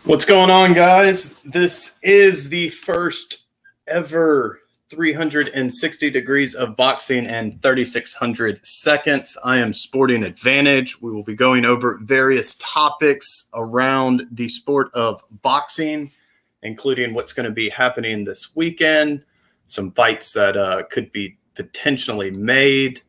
What's going on, guys? This is the first ever 360 degrees of boxing in 3,600 seconds. I am Sporting Advantage. We will be going over various topics around the sport of boxing, including what's going to be happening this weekend, some fights that could be potentially made.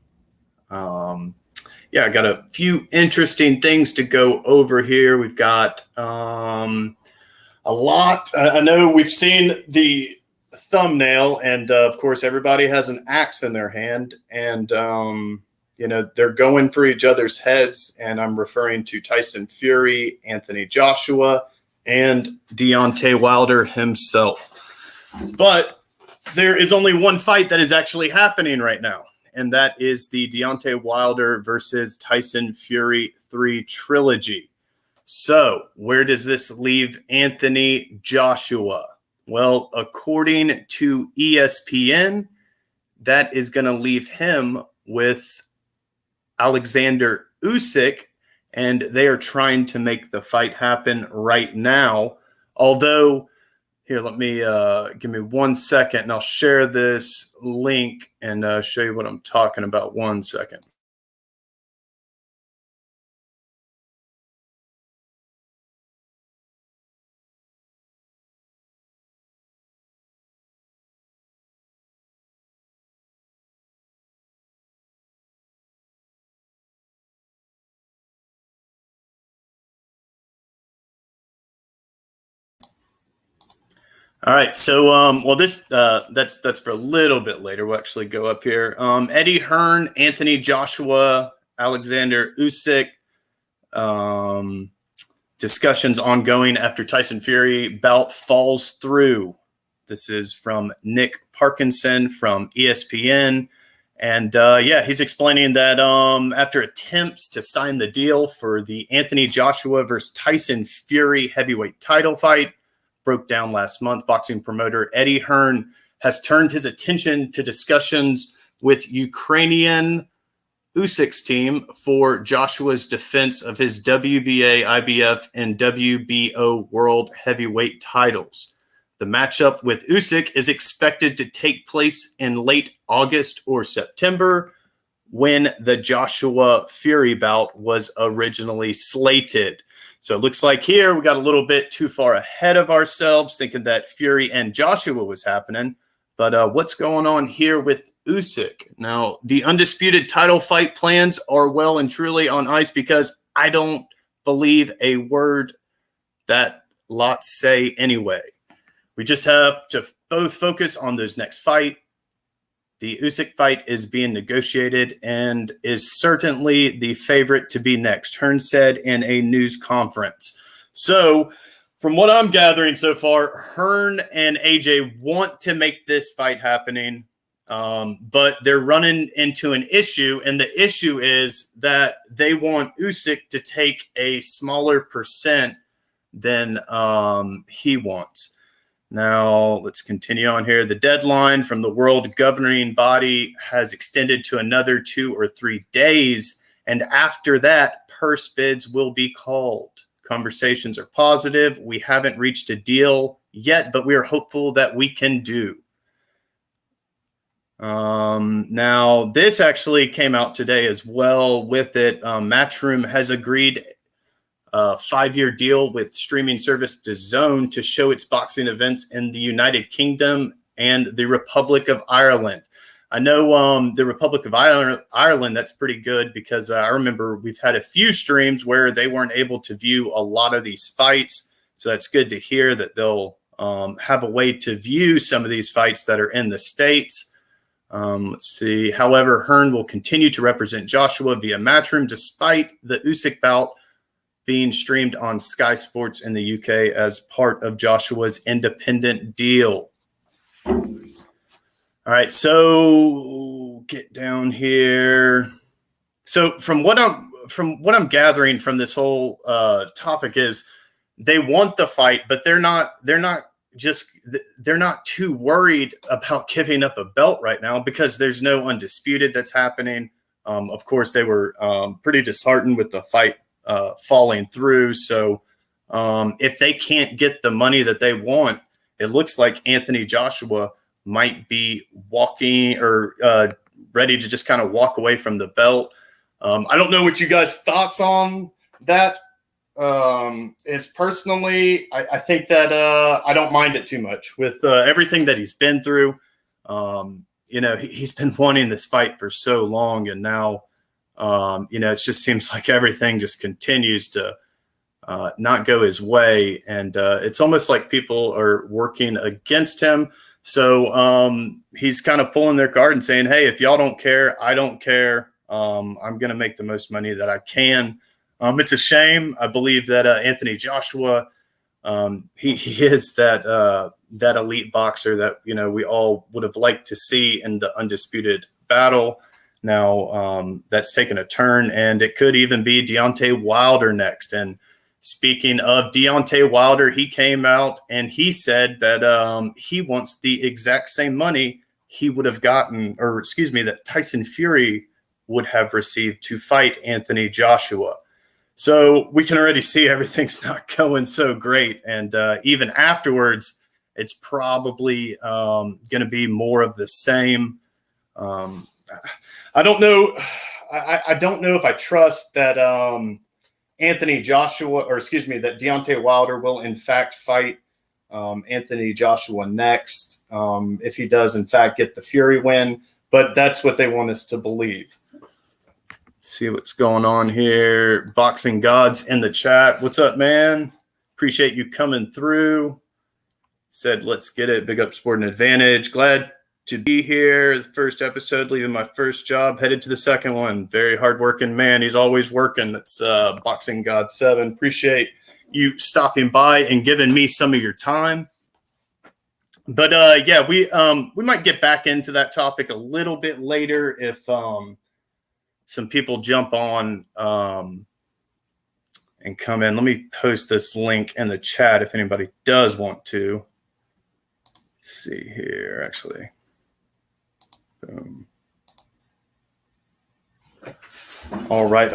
I got a few interesting things to go over here. We've got a lot. I know we've seen the thumbnail, and of course, everybody has an axe in their hand, and they're going for each other's heads. And I'm referring to Tyson Fury, Anthony Joshua, and Deontay Wilder himself. But there is only one fight that is actually happening right now, and that is the Deontay Wilder versus Tyson Fury 3 trilogy. So where does this leave Anthony Joshua? Well, according to ESPN, that is going to leave him with Alexander Usyk, and they are trying to make the fight happen right now. Although, here, let me give me 1 second, and I'll share this link and show you what I'm talking about. 1 second. All right, so this that's for a little bit later. We'll actually go up here. Eddie Hearn, Anthony Joshua, Alexander Usyk. Discussions ongoing after Tyson Fury bout falls through. This is from Nick Parkinson from ESPN. And he's explaining that after attempts to sign the deal for the Anthony Joshua versus Tyson Fury heavyweight title fight broke down last month, boxing promoter Eddie Hearn has turned his attention to discussions with Ukrainian Usyk's team for Joshua's defense of his WBA, IBF, and WBO world heavyweight titles. The matchup with Usyk is expected to take place in late August or September, when the Joshua Fury bout was originally slated. So it looks like here we got a little bit too far ahead of ourselves, thinking that Fury and Joshua was happening. But what's going on here with Usyk? Now, the undisputed title fight plans are well and truly on ice, because I don't believe a word that lots say anyway. We just have to both focus on those next fight. The Usyk fight is being negotiated and is certainly the favorite to be next, Hearn said in a news conference. So from what I'm gathering so far, Hearn and AJ want to make this fight happening, but they're running into an issue, and the issue is that they want Usyk to take a smaller percent than he wants. Now, let's continue on here. The deadline from the world governing body has extended to another 2 or 3 days, and after that, purse bids will be called. Conversations are positive. We haven't reached a deal yet, but we are hopeful that we can do. Now, this actually came out today as well with it. Matchroom has agreed a 5-year deal with streaming service DAZN to show its boxing events in the United Kingdom and the Republic of Ireland. I know the Republic of Ireland, that's pretty good, because I remember we've had a few streams where they weren't able to view a lot of these fights. So that's good to hear that they'll have a way to view some of these fights that are in the States. Let's see. However, Hearn will continue to represent Joshua via Matchroom, despite the Usyk bout being streamed on Sky Sports in the UK as part of Joshua's independent deal. All right, so get down here. So from what I'm gathering from this whole topic is they want the fight, but they're not too worried about giving up a belt right now, because there's no undisputed that's happening. Of course, they were pretty disheartened with the fight falling through. So If they can't get the money that they want, it looks like Anthony Joshua might be walking or ready to just kind of walk away from the belt. I don't know what you guys' thoughts on that. Is personally, I think that I don't mind it too much with everything that he's been through. He's been wanting this fight for so long, and now, it just seems like everything just continues to not go his way. And it's almost like people are working against him. So he's kind of pulling their card and saying, hey, if y'all don't care, I don't care. I'm going to make the most money that I can. It's a shame. I believe that Anthony Joshua, he is that elite boxer that, we all would have liked to see in the undisputed battle. Now that's taken a turn, and it could even be Deontay Wilder next. And speaking of Deontay Wilder, he came out and he said that he wants the exact same money he would have gotten, that Tyson Fury would have received to fight Anthony Joshua. So we can already see everything's not going so great. And even afterwards, it's probably going to be more of the same. I don't know. I don't know if I trust that Anthony Joshua, that Deontay Wilder will in fact fight Anthony Joshua next. If he does in fact get the Fury win, but that's what they want us to believe. See what's going on here. Boxing Gods in the chat. What's up, man? Appreciate you coming through. Said, let's get it. Big up Sport and Advantage. Glad to be here. The first episode, leaving my first job, headed to the second one. Very hardworking man. He's always working. That's Boxing God 7. Appreciate you stopping by and giving me some of your time. But we might get back into that topic a little bit later if some people jump on and come in. Let me post this link in the chat if anybody does want to. Let's see here, actually. Boom. All right.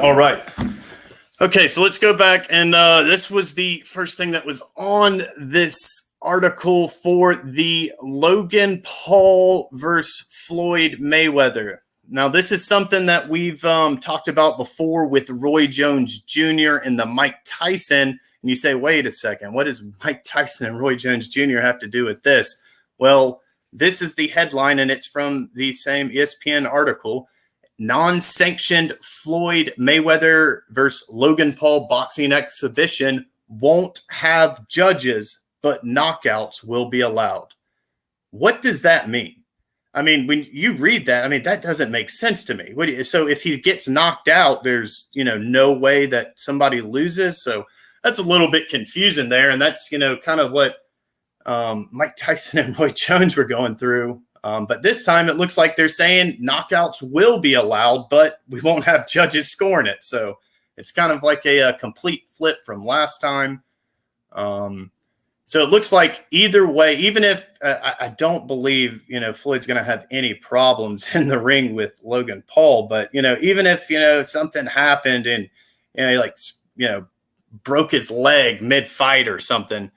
Okay, so let's go back. And this was the first thing that was on this article for the Logan Paul versus Floyd Mayweather. Now, this is something that we've talked about before with Roy Jones Jr. and the Mike Tyson. And you say, wait a second, what does Mike Tyson and Roy Jones Jr. have to do with this? Well, this is the headline, and it's from the same ESPN article. Non-sanctioned Floyd Mayweather versus Logan Paul boxing exhibition won't have judges, but knockouts will be allowed. What does that mean? I mean, when you read that, that doesn't make sense to me. So if he gets knocked out, there's, no way that somebody loses. So that's a little bit confusing there. And that's, kind of what Mike Tyson and Roy Jones were going through. But this time it looks like they're saying knockouts will be allowed, but we won't have judges scoring it. So it's kind of like a complete flip from last time. So it looks like either way, even if I don't believe, Floyd's going to have any problems in the ring with Logan Paul, but, even if, something happened and, broke his leg mid-fight or something,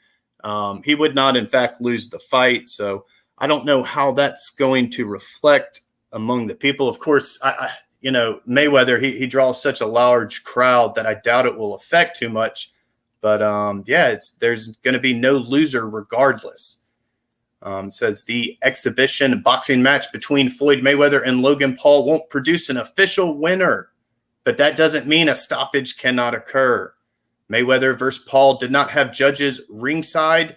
he would not, in fact, lose the fight. So I don't know how that's going to reflect among the people. Of course, Mayweather, he draws such a large crowd that I doubt it will affect too much. But, there's going to be no loser regardless. Says the exhibition boxing match between Floyd Mayweather and Logan Paul won't produce an official winner, but that doesn't mean a stoppage cannot occur. Mayweather versus Paul did not have judges ringside,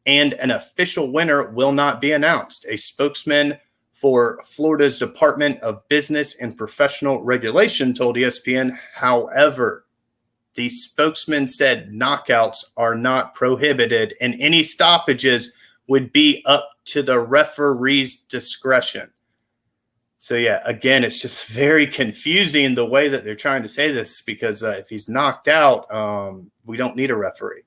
and an official winner will not be announced. A spokesman for Florida's Department of Business and Professional Regulation told ESPN, however, the spokesman said knockouts are not prohibited and any stoppages would be up to the referee's discretion. So, again, it's just very confusing the way that they're trying to say this because if he's knocked out, we don't need a referee.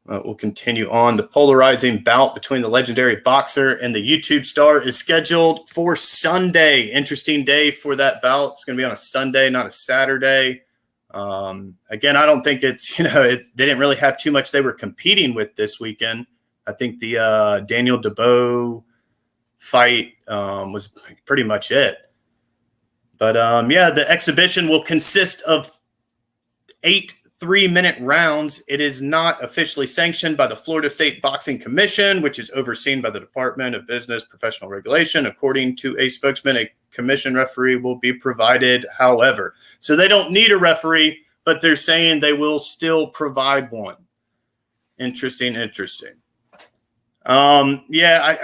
We'll continue on. The polarizing bout between the legendary boxer and the YouTube star is scheduled for Sunday. Interesting day for that bout. It's going to be on a Sunday, not a Saturday. Again, I don't think it's, they didn't really have too much they were competing with this weekend. I think the Daniel Dubois fight was pretty much it. But the exhibition will consist of 8 3-minute rounds. It is not officially sanctioned by the Florida State Boxing Commission, which is overseen by the Department of Business Professional Regulation. According to a spokesman, a commission referee will be provided, however. So they don't need a referee, but they're saying they will still provide one. Interesting. I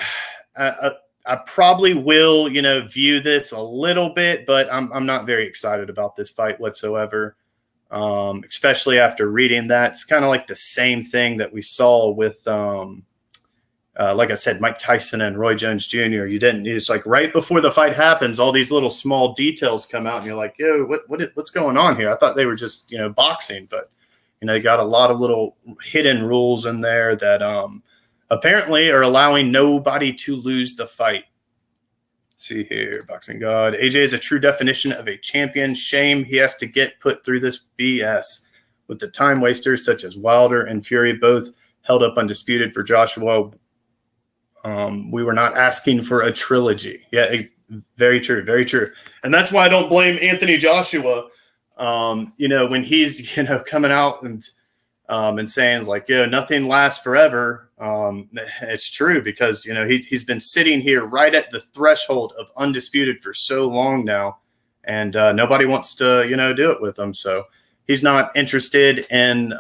probably will, view this a little bit, but I'm not very excited about this fight whatsoever. Especially after reading that. It's kind of like the same thing that we saw with, like I said, Mike Tyson and Roy Jones Jr. It's like right before the fight happens, all these little small details come out and you're like, yo, what's going on here? I thought they were just, boxing, but, they got a lot of little hidden rules in there that apparently are allowing nobody to lose the fight. Let's see here, Boxing God. AJ is a true definition of a champion. Shame he has to get put through this BS with the time wasters such as Wilder and Fury, both held up undisputed for Joshua. We were not asking for a trilogy. Yeah, very true. And that's why I don't blame Anthony Joshua. When he's, coming out and saying like, nothing lasts forever. It's true because, he's been sitting here right at the threshold of undisputed for so long now, and nobody wants to, do it with him. So he's not interested in,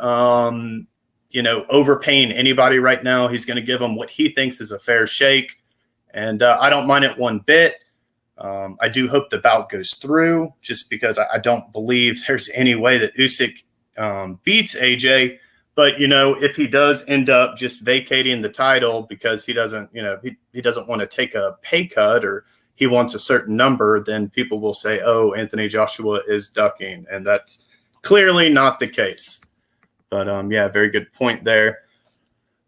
overpaying anybody right now. He's going to give them what he thinks is a fair shake. And I don't mind it one bit. I do hope the bout goes through just because I don't believe there's any way that Usyk beats AJ. But, if he does end up just vacating the title because he doesn't, he doesn't want to take a pay cut or he wants a certain number, then people will say, oh, Anthony Joshua is ducking. And that's clearly not the case. But, very good point there.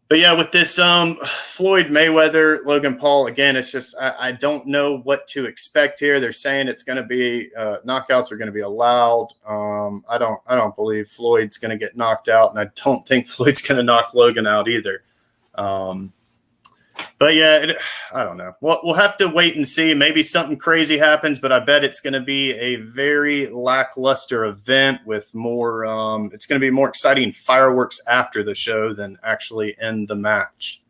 But, with this Floyd Mayweather, Logan Paul, again, it's just I don't know what to expect here. They're saying it's going to be knockouts are going to be allowed. I don't believe Floyd's going to get knocked out, and I don't think Floyd's going to knock Logan out either. I don't know. We'll have to wait and see. Maybe something crazy happens, but I bet it's going to be a very lackluster event with more. It's going to be more exciting fireworks after the show than actually in the match.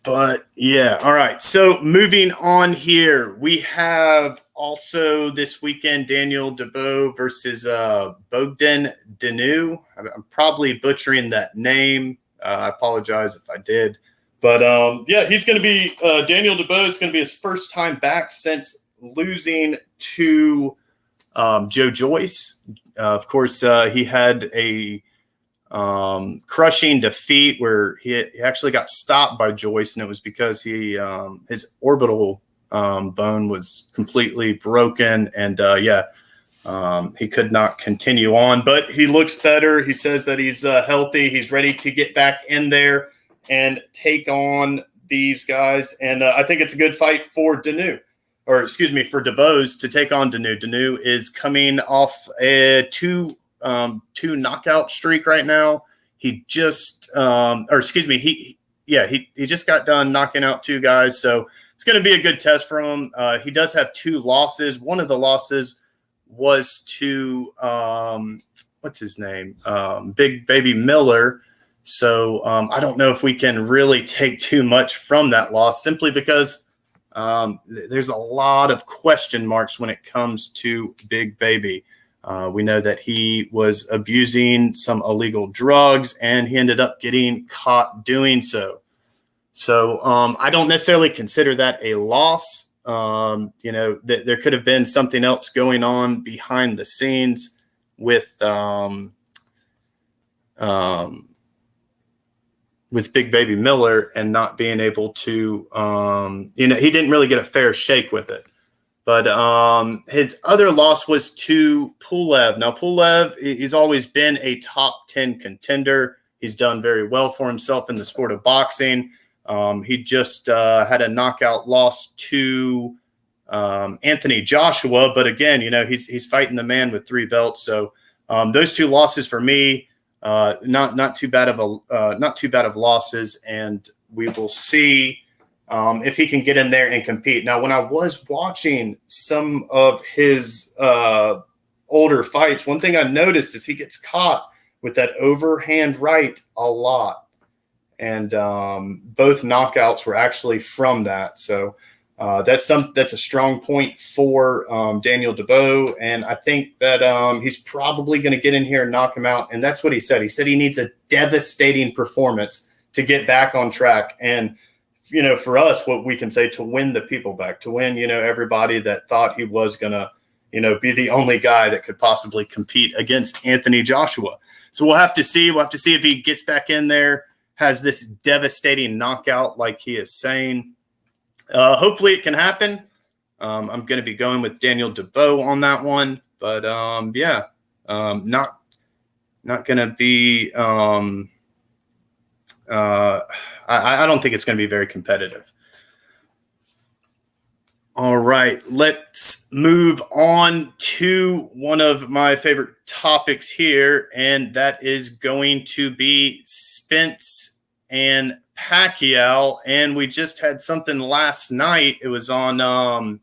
But all right. So moving on here, we have also this weekend Daniel Dubois versus Bogdan Danu. I'm probably butchering that name. I apologize if I did. But, he's going to be Daniel Dubois is going to be his first time back since losing to Joe Joyce. Of course, he had a crushing defeat where he actually got stopped by Joyce, and it was because his orbital bone was completely broken, and, he could not continue on. But he looks better. He says that he's healthy. He's ready to get back in there and take on these guys. And I think it's a good fight for Dubois to take on Danu. Danu is coming off a two knockout streak right now. He just he just got done knocking out 2 guys. So it's going to be a good test for him. He does have 2 losses. One of the losses was to what's his name? Big Baby Miller. So I don't know if we can really take too much from that loss simply because there's a lot of question marks when it comes to Big Baby. We know that he was abusing some illegal drugs and he ended up getting caught doing so. So I don't necessarily consider that a loss. There could have been something else going on behind the scenes with Big Baby Miller and not being able to, he didn't really get a fair shake with it. But his other loss was to Pulev. Now, Pulev, he's always been a top 10 contender. He's done very well for himself in the sport of boxing. He just had a knockout loss to Anthony Joshua. But again, he's fighting the man with 3 belts. So those two losses for me, not too bad of losses, and we will see if he can get in there and compete. Now, when I was watching some of his older fights, one thing I noticed is he gets caught with that overhand right a lot. And both knockouts were actually from that. So that's a strong point for Daniel Dubois. And I think that he's probably going to get in here and knock him out. And that's what he said. He said he needs a devastating performance to get back on track. And, for us, what we can say to win the people back, to win, everybody that thought he was going to, be the only guy that could possibly compete against Anthony Joshua. So we'll have to see. We'll have to see if he gets back in there, has this devastating knockout like he is saying. Hopefully it can happen. I'm going to be going with Daniel Dubois on that one. But, not going to be I don't think it's going to be very competitive. All right, let's move on to one of my favorite topics here, and that is going to be Spence and Pacquiao. And we just had something last night. It was on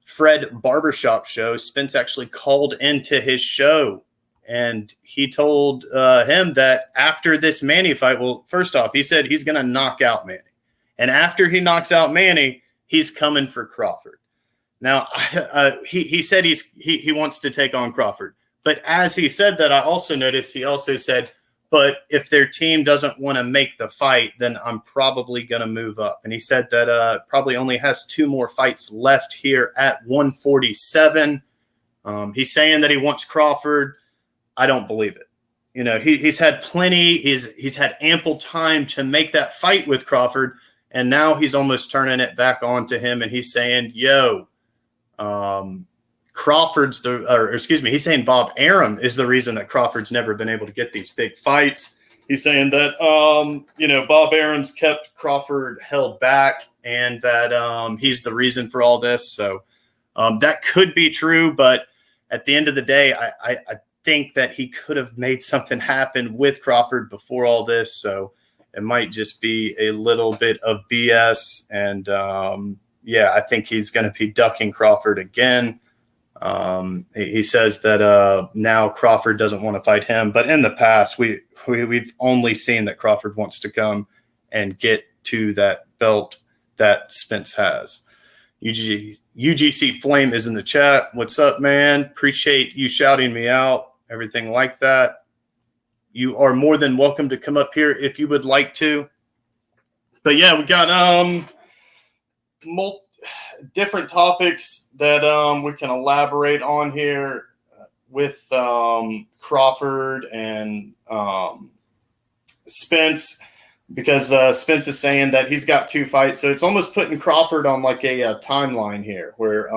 Fred Barbershop show. Spence actually called into his show, and he told him that after this Manny fight, well, first off, he said he's going to knock out Manny. And after he knocks out Manny, he's coming for Crawford. Now, he said he wants to take on Crawford. But as he said that, I also noticed he also said, but if their team doesn't want to make the fight, then I'm probably going to move up. And he said that probably only has 2 more fights left here at 147. He's saying that he wants Crawford. I don't believe it. He's had plenty. He's had ample time to make that fight with Crawford. And now he's almost turning it back on to him, and he's saying, he's saying Bob Arum is the reason that Crawford's never been able to get these big fights. He's saying that, Bob Arum's kept Crawford held back, and that he's the reason for all this. So that could be true, but at the end of the day, I think that he could have made something happen with Crawford before all this. So it might just be a little bit of BS. And, I think he's going to be ducking Crawford again. He says that now Crawford doesn't want to fight him. But in the past, we've only seen that Crawford wants to come and get to that belt that Spence has. UGC Flame is in the chat. What's up, man? Appreciate you shouting me out, everything like that. You are more than welcome to come up here if you would like to. But yeah, we got different topics that we can elaborate on here with Crawford and Spence, because Spence is saying that he's got 2 fights. So it's almost putting Crawford on like a timeline here where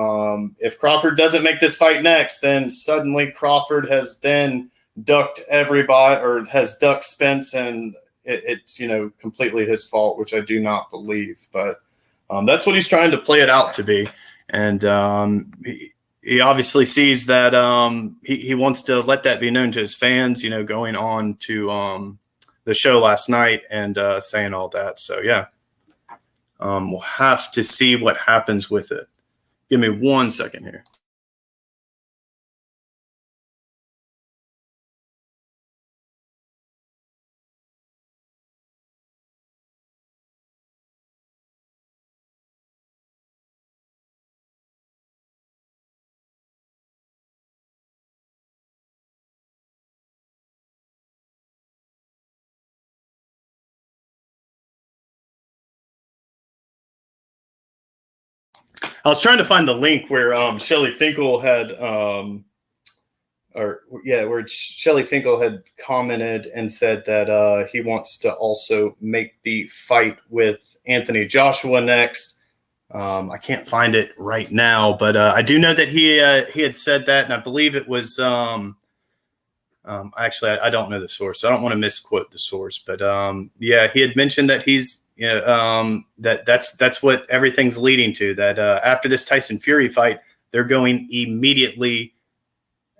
if Crawford doesn't make this fight next, then suddenly Crawford has then ducked everybody, or has ducked Spence, and it's completely his fault, which I do not believe. But that's what he's trying to play it out to be. And he obviously sees that he wants to let that be known to his fans, going on to the show last night and saying all that. So, we'll have to see what happens with it. Give me 1 second here. I was trying to find the link where Shelly Finkel had, where Shelly Finkel had commented and said that he wants to also make the fight with Anthony Joshua next. I can't find it right now, but I do know that he had said that, and I believe it was. Actually, I don't know the source, so I don't want to misquote the source, but he had mentioned that he's. That's what everything's leading to, that after this Tyson Fury fight, they're going immediately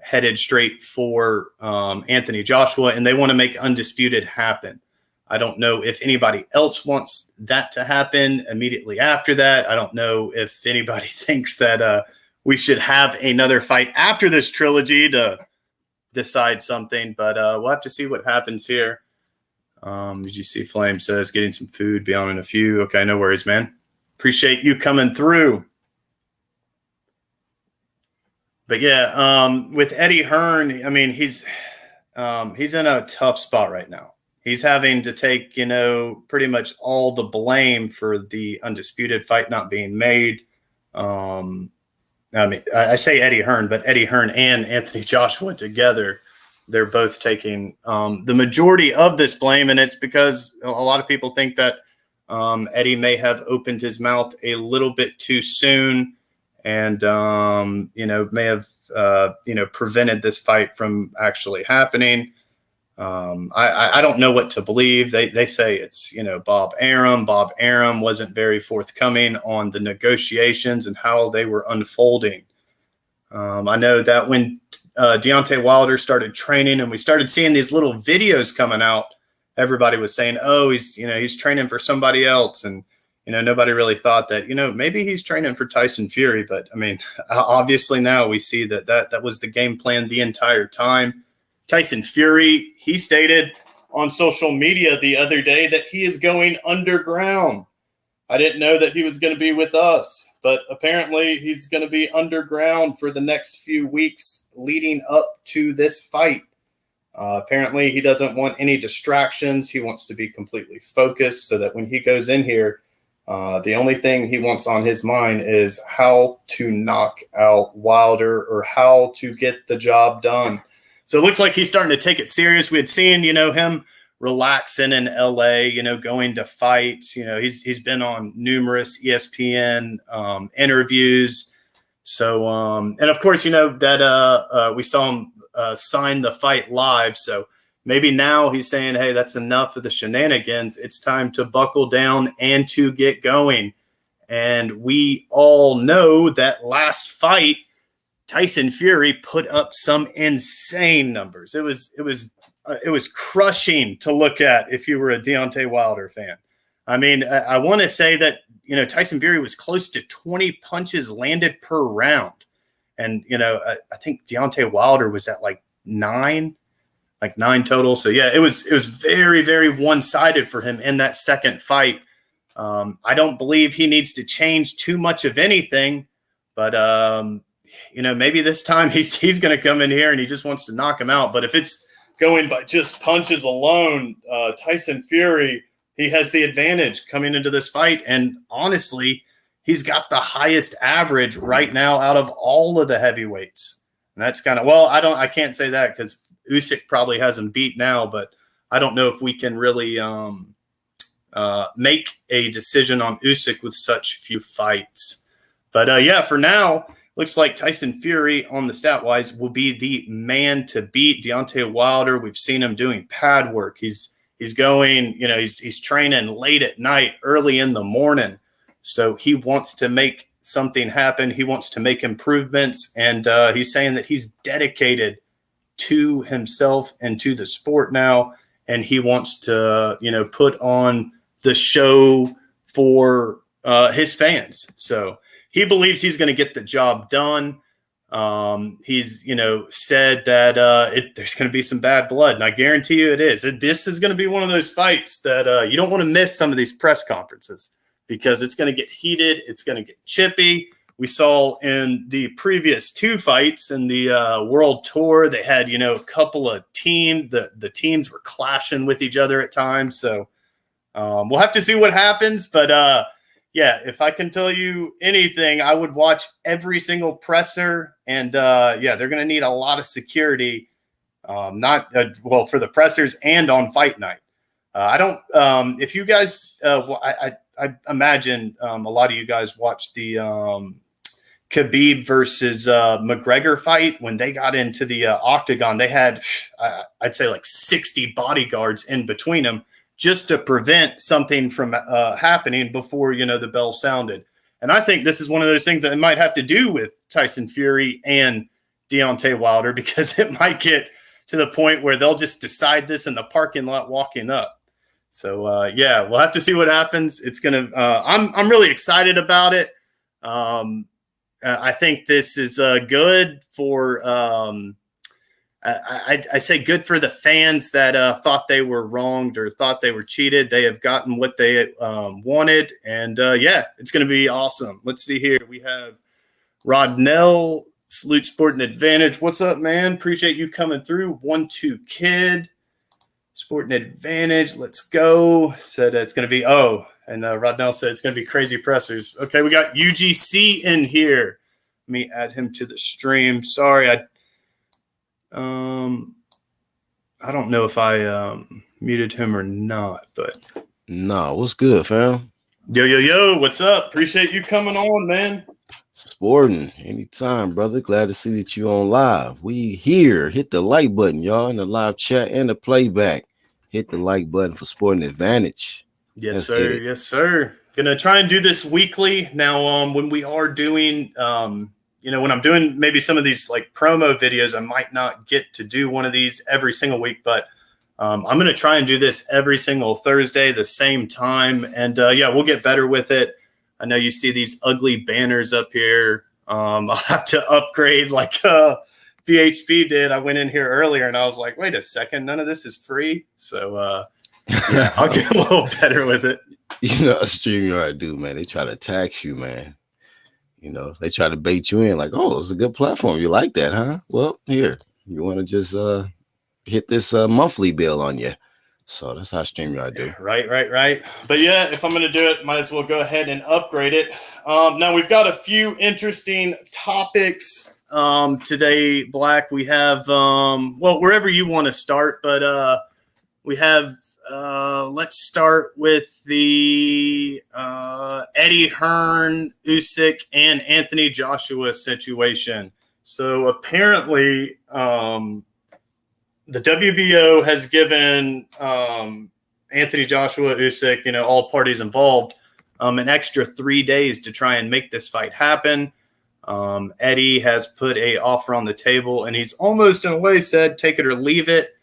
headed straight for Anthony Joshua, and they want to make undisputed happen. I don't know if anybody else wants that to happen immediately after that. I don't know if anybody thinks that we should have another fight after this trilogy to decide something, but we'll have to see what happens here. Did you see Flame says getting some food, be on in a few? Okay, no worries, man. Appreciate you coming through. But yeah, with Eddie Hearn, I mean, he's in a tough spot right now. He's having to take, pretty much all the blame for the undisputed fight not being made. I mean, I say Eddie Hearn, but Eddie Hearn and Anthony Joshua together, they're both taking the majority of this blame. And it's because a lot of people think that Eddie may have opened his mouth a little bit too soon and, may have, prevented this fight from actually happening. I don't know what to believe. They say it's, Bob Arum. Bob Arum wasn't very forthcoming on the negotiations and how they were unfolding. I know that when Deontay Wilder started training and we started seeing these little videos coming out, everybody was saying, oh, he's training for somebody else. And, nobody really thought that, maybe he's training for Tyson Fury. But I mean, obviously now we see that was the game plan the entire time. Tyson Fury, he stated on social media the other day that he is going underground. I didn't know that he was going to be with us, but apparently he's going to be underground for the next few weeks leading up to this fight. Apparently he doesn't want any distractions. He wants to be completely focused so that when he goes in here, the only thing he wants on his mind is how to knock out Wilder or how to get the job done. So it looks like he's starting to take it serious. We had seen, him relaxing in LA, going to fights. He's been on numerous ESPN interviews. So, and of course, that we saw him sign the fight live. So maybe now he's saying, hey, that's enough of the shenanigans. It's time to buckle down and to get going. And we all know that last fight, Tyson Fury put up some insane numbers. It was crushing to look at if you were a Deontay Wilder fan. I mean, I want to say that, Tyson Fury was close to 20 punches landed per round. And, I think Deontay Wilder was at like nine total. So yeah, it was very, very one-sided for him in that second fight. I don't believe he needs to change too much of anything, but, maybe this time he's going to come in here and he just wants to knock him out. But if it's going by just punches alone, Tyson Fury, he has the advantage coming into this fight. And honestly, he's got the highest average right now out of all of the heavyweights. And that's kind of, I can't say that because Usyk probably has him beat now, but I don't know if we can really make a decision on Usyk with such few fights. But yeah, for now, looks like Tyson Fury on the stat-wise will be the man to beat. Deontay Wilder, we've seen him doing pad work. He's going, he's training late at night, early in the morning. So he wants to make something happen. He wants to make improvements. And he's saying that he's dedicated to himself and to the sport now. And he wants to, put on the show for his fans. So he believes he's going to get the job done. He's, said that there's going to be some bad blood, and I guarantee you it is. This is going to be one of those fights that you don't want to miss some of these press conferences because it's going to get heated. It's going to get chippy. We saw in the previous two fights in the World Tour, they had, a couple of teams. The teams were clashing with each other at times. So we'll have to see what happens, but yeah, if I can tell you anything, I would watch every single presser. And yeah, they're going to need a lot of security, for the pressers and on fight night. I don't, if you guys, I imagine a lot of you guys watched the Khabib versus McGregor fight. When they got into the octagon, they had, I'd say like 60 bodyguards in between them, just to prevent something from happening before, the bell sounded. And I think this is one of those things that it might have to do with Tyson Fury and Deontay Wilder because it might get to the point where they'll just decide this in the parking lot walking up. So yeah, we'll have to see what happens. It's gonna. I'm really excited about it. I think this is good for. I say good for the fans that thought they were wronged or thought they were cheated. They have gotten what they wanted, and yeah, it's going to be awesome. Let's see here. We have Rodnell, Salute Sporting Advantage. What's up, man? Appreciate you coming through. 1-2 Kid, Sporting Advantage. Let's go. Said it's going to be and Rodnell said it's going to be crazy pressers. Okay, we got UGC in here. Let me add him to the stream. Sorry, I don't know if I muted him or not, but no, what's good, fam? Yo, what's up? Appreciate you coming on, man. Sporting anytime, brother. Glad to see that you on live. We here. Hit the like button, y'all, in the live chat and the playback. Hit the like button for Sporting Advantage. Yes, sir. Yes, sir. Gonna try and do this weekly. Now, when we are doing when I'm doing maybe some of these like promo videos, I might not get to do one of these every single week, but I'm going to try and do this every single Thursday, the same time. And yeah, we'll get better with it. I know you see these ugly banners up here. I'll have to upgrade like BHP did. I went in here earlier and I was like, wait a second, none of this is free. So yeah, I'll get a little better with it. You know, a StreamYard do, man. They try to tax you, man. You know, they try to bait you in like, oh, it's a good platform. You like that, huh? Well, here, you want to just hit this monthly bill on you. So that's how StreamYard do. Right. But yeah, if I'm going to do it, might as well go ahead and upgrade it. Now, we've got a few interesting topics today, Black. We have, wherever you want to start, but we have, let's start with the Eddie Hearn, Usyk, and Anthony Joshua situation. So apparently, the WBO has given Anthony Joshua, Usyk, all parties involved, an extra 3 days to try and make this fight happen. Eddie has put an offer on the table, and he's almost in a way said, take it or leave it.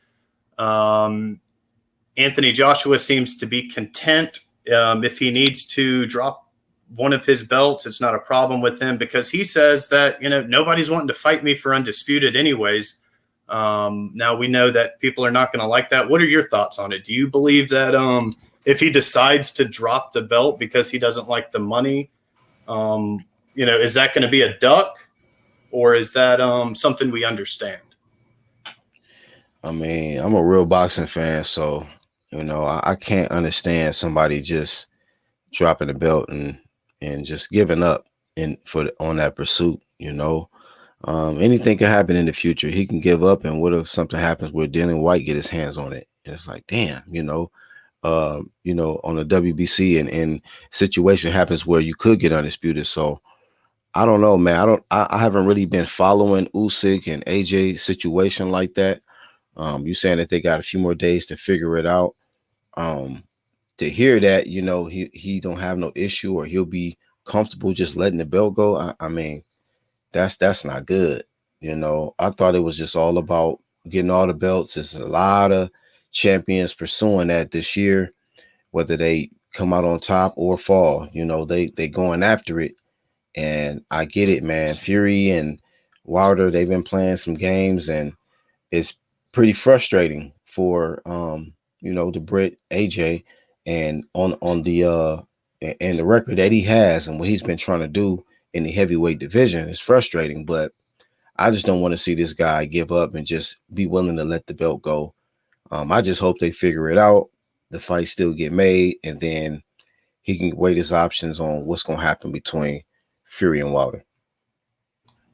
Anthony Joshua seems to be content. If he needs to drop one of his belts, it's not a problem with him because he says that, nobody's wanting to fight me for undisputed anyways. Now we know that people are not going to like that. What are your thoughts on it? Do you believe that if he decides to drop the belt because he doesn't like the money, is that going to be a duck, or is that something we understand? I mean, I'm a real boxing fan, so I can't understand somebody just dropping the belt and just giving up on that pursuit. Anything can happen in the future. He can give up, and what if something happens where Dylan White get his hands on it? And it's like, damn, on the WBC and situation happens where you could get undisputed. So I don't know, man. I haven't really been following Usyk and AJ situation like that. You saying that they got a few more days to figure it out. To hear that, he don't have no issue or he'll be comfortable just letting the belt go. I mean, that's not good. I thought it was just all about getting all the belts. There's a lot of champions pursuing that this year, whether they come out on top or fall. They going after it, and I get it, man. Fury and Wilder, they've been playing some games, and it's pretty frustrating for the Brit AJ, and on the and the record that he has and what he's been trying to do in the heavyweight division is frustrating. But I just don't want to see this guy give up and just be willing to let the belt go. I just hope they figure it out, the fight still get made, and then he can weigh his options on what's going to happen between Fury and Wilder.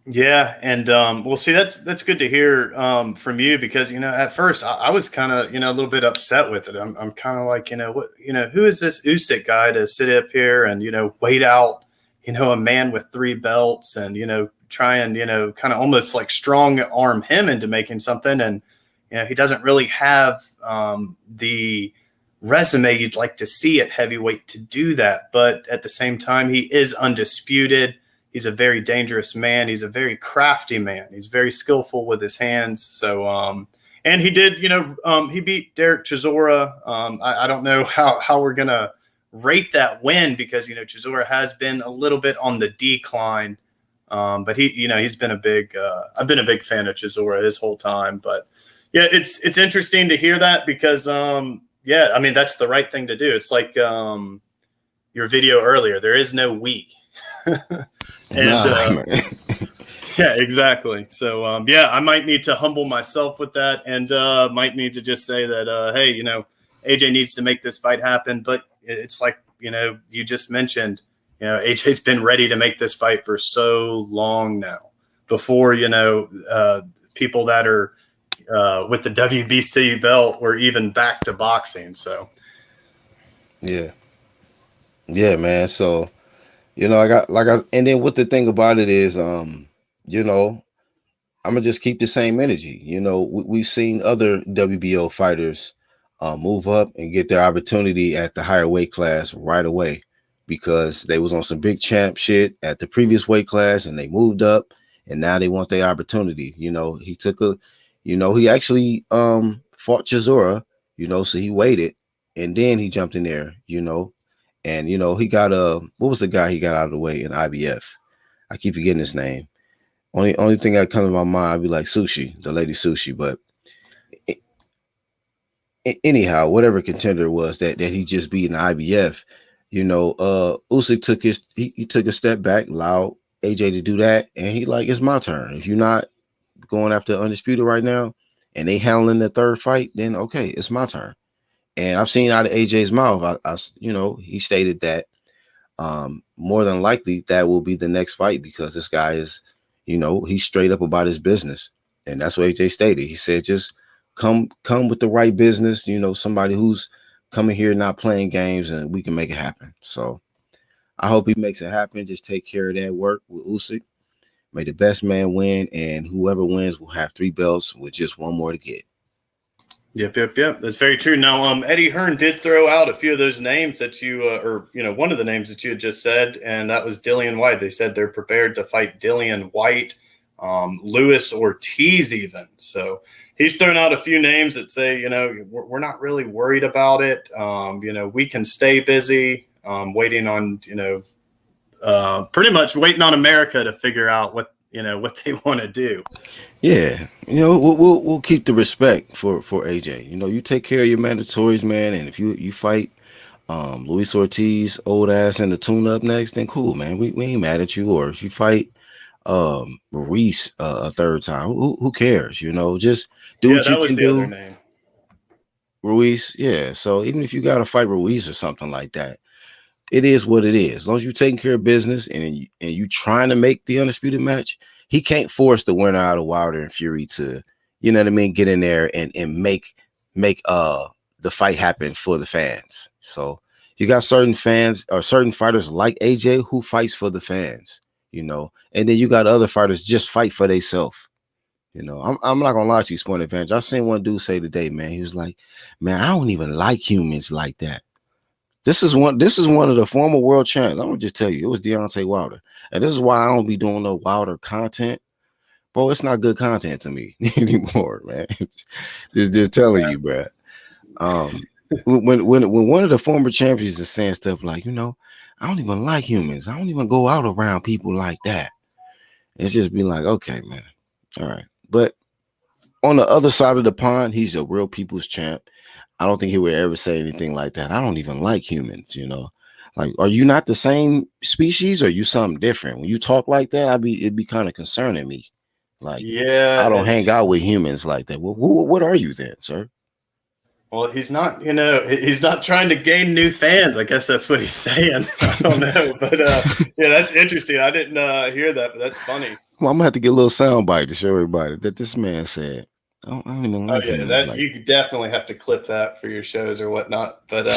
Yeah, and well, see, that's good to hear from you because at first I was kind of a little bit upset with it. I'm kind of like who is this Usyk guy to sit up here and wait out a man with 3 belts and try and kind of almost like strong arm him into making something, and he doesn't really have the resume you'd like to see at heavyweight to do that. But at the same time, he is undisputed. he's a very dangerous man. He's a very crafty man. He's very skillful with his hands. So, and he did, he beat Derek Chisora. I don't know how we're going to rate that win because, Chisora has been a little bit on the decline. But he's been I've been a big fan of Chisora his whole time. But yeah, it's interesting to hear that because, that's the right thing to do. It's like your video earlier. There is no we. Yeah, exactly. So, I might need to humble myself with that and might need to just say that, hey, AJ needs to make this fight happen. But it's like, you just mentioned, AJ's been ready to make this fight for so long now before, people that are with the WBC belt were even back to boxing. So, yeah, man. So, and then what the thing about it is, I'm gonna just keep the same energy. We've seen other WBO fighters move up and get their opportunity at the higher weight class right away because they was on some big champ shit at the previous weight class and they moved up and now they want their opportunity. He took he actually fought Chisora, so he waited and then he jumped in there, and he got what was the guy he got out of the way in IBF? I keep forgetting his name. Only thing that comes to my mind, I'd be like Sushi, the lady Sushi. But anyhow, whatever contender it was that he just beat in IBF, Usyk took a step back, allowed AJ to do that, and he like, it's my turn. If you're not going after Undisputed right now, and they handling the third fight, then okay, it's my turn. And I've seen out of AJ's mouth, he stated that more than likely that will be the next fight because this guy is, he's straight up about his business. And that's what AJ stated. He said, just come with the right business, somebody who's coming here, not playing games, and we can make it happen. So I hope he makes it happen. Just take care of that work with Usyk. May the best man win, and whoever wins will have 3 belts with just 1 more to get. Yep. That's very true. Now, Eddie Hearn did throw out a few of those names that you, one of the names that you had just said, and that was Dillian White. They said they're prepared to fight Dillian White, Luis Ortiz even. So he's thrown out a few names that say, we're not really worried about it. We can stay busy, waiting on, pretty much waiting on America to figure out what they want to do. Yeah, we'll keep the respect for AJ. You take care of your mandatories, man, and if you fight Luis Ortiz, old ass, in the tune-up next, then cool, man. We ain't mad at you. Or if you fight Maurice a third time, who cares? Just do what you can do. Other name. Ruiz, yeah. So even if you got to fight Ruiz or something like that, it is what it is. As long as you're taking care of business and you trying to make the undisputed match, he can't force the winner out of Wilder and Fury to, get in there and make the fight happen for the fans. So you got certain fans or certain fighters like AJ who fights for the fans, and then you got other fighters just fight for themselves. I'm not gonna lie to you, Sport Advantage. I seen one dude say today, man, he was like, man, I don't even like humans like that. This is one of the former world champs. I'm gonna just tell you, it was Deontay Wilder. And this is why I don't be doing no Wilder content. Bro, it's not good content to me anymore, man. just telling you, bro. When one of the former champions is saying stuff like, I don't even like humans. I don't even go out around people like that. It's just be like, okay, man. All right. But on the other side of the pond, he's a real people's champ. I don't think he would ever say anything like that. I don't even like humans, Like, are you not the same species or are you something different? When you talk like that, it'd be kind of concerning me. Like, yeah, I don't hang out with humans like that. Well, what are you then, sir? Well, he's not, he's not trying to gain new fans. I guess that's what he's saying. I don't know. But yeah, that's interesting. I didn't hear that, but that's funny. Well, I'm going to have to get a little soundbite to show everybody that this man said. I don't even like that. You definitely have to clip that for your shows or whatnot. But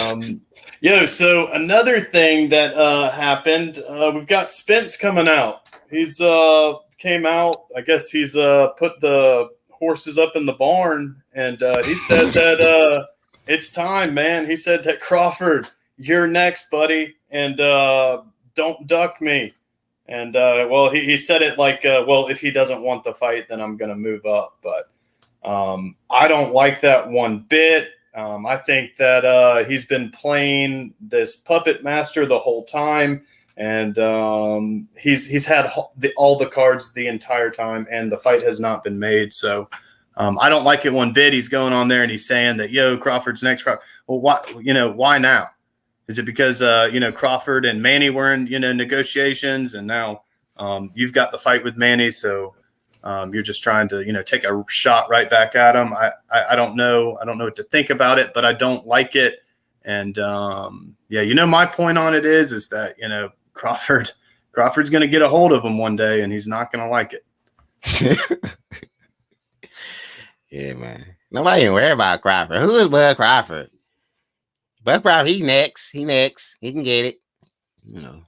so another thing that happened, we've got Spence coming out. He's came out. I guess he's put the horses up in the barn, and he said that it's time, man. He said that Crawford, you're next, buddy, and don't duck me. And well, he said it like, well, if he doesn't want the fight, then I'm going to move up. But I don't like that one bit. I think that he's been playing this puppet master the whole time, and he's had all the cards the entire time, and the fight has not been made. So I don't like it one bit. He's going on there and he's saying that, yo, Crawford's next. Well, why now? Is it because Crawford and Manny were in negotiations, and now you've got the fight with Manny, so you're just trying to take a shot right back at him? I don't know. I don't know what to think about it, but I don't like it. And my point on it is that Crawford's going to get a hold of him one day, and he's not going to like it. Yeah, man. Nobody ain't worry about Crawford. Who is Bud Crawford? Bud Crawford, he next. He can get it.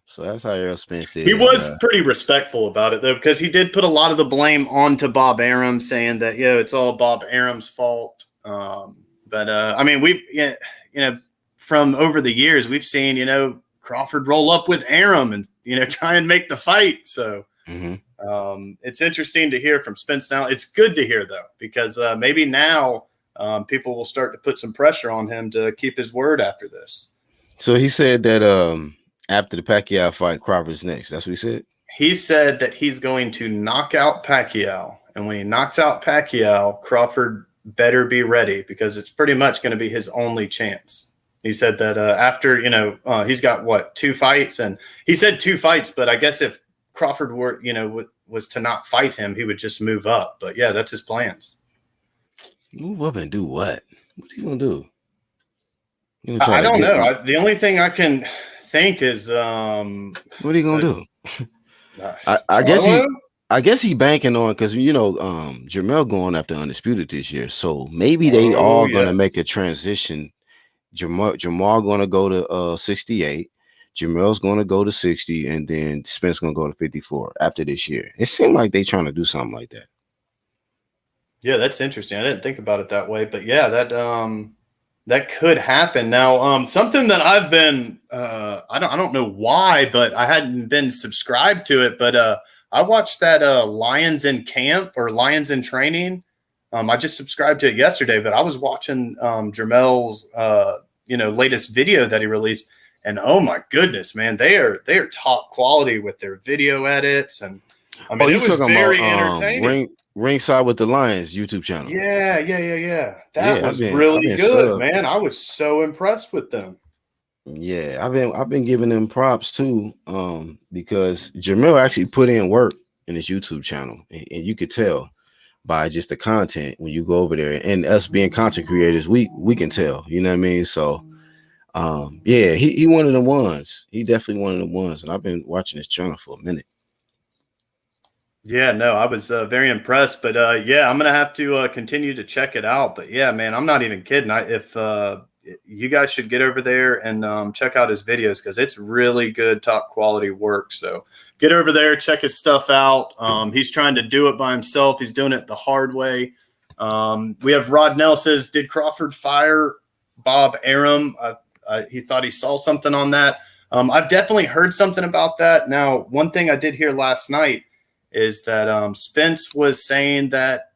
So that's how Errol Spence said. He was pretty respectful about it, though, because he did put a lot of the blame onto Bob Arum, saying that, it's all Bob Arum's fault. But I mean, from over the years, we've seen, Crawford roll up with Arum and, try and make the fight. So it's interesting to hear from Spence now. It's good to hear, though, because maybe now people will start to put some pressure on him to keep his word after this. So he said that after the Pacquiao fight, Crawford's next. That's what he said? He said that he's going to knock out Pacquiao. And when he knocks out Pacquiao, Crawford better be ready, because it's pretty much going to be his only chance. He said that after, he's got, 2 fights? And he said 2 fights, but I guess if Crawford were, was to not fight him, he would just move up. But, yeah, that's his plans. Move up and do what? What are you going to do? I don't know. The only thing I can think is what are you going to do? I guess he banking on, because Jermell going after Undisputed this year, so maybe they all going to make a transition. Jamal going to go to 68, Jermell's going to go to 60, and then Spence going to go to 54 after this year. It seemed like they trying to do something like that. Yeah, that's interesting. I didn't think about it that way, but yeah, that could happen. Now, something that I've been I don't know why, but I hadn't been subscribed to it, but I watched that Lions in Camp or Lions in Training. I just subscribed to it yesterday, but I was watching Jermell's latest video that he released, and oh my goodness, man, they are top quality with their video edits, and I mean, it was very entertaining. Ringside with the Lions YouTube channel. Yeah. That was really good, man. I was so impressed with them. Yeah, I've been giving them props too, because Jermell actually put in work in his YouTube channel, and you could tell by just the content when you go over there. And us being content creators, we can tell. You know what I mean? So, yeah, he one of the ones. He definitely one of the ones, and I've been watching his channel for a minute. Yeah, no, I was very impressed, but yeah, I'm going to have to continue to check it out. But yeah, man, I'm not even kidding. If you guys should get over there and check out his videos, because it's really good, top quality work. So get over there, check his stuff out. He's trying to do it by himself. He's doing it the hard way. We have Rod Nell says, did Crawford fire Bob Arum? He thought he saw something on that. I've definitely heard something about that. Now, one thing I did hear last night is that Spence was saying that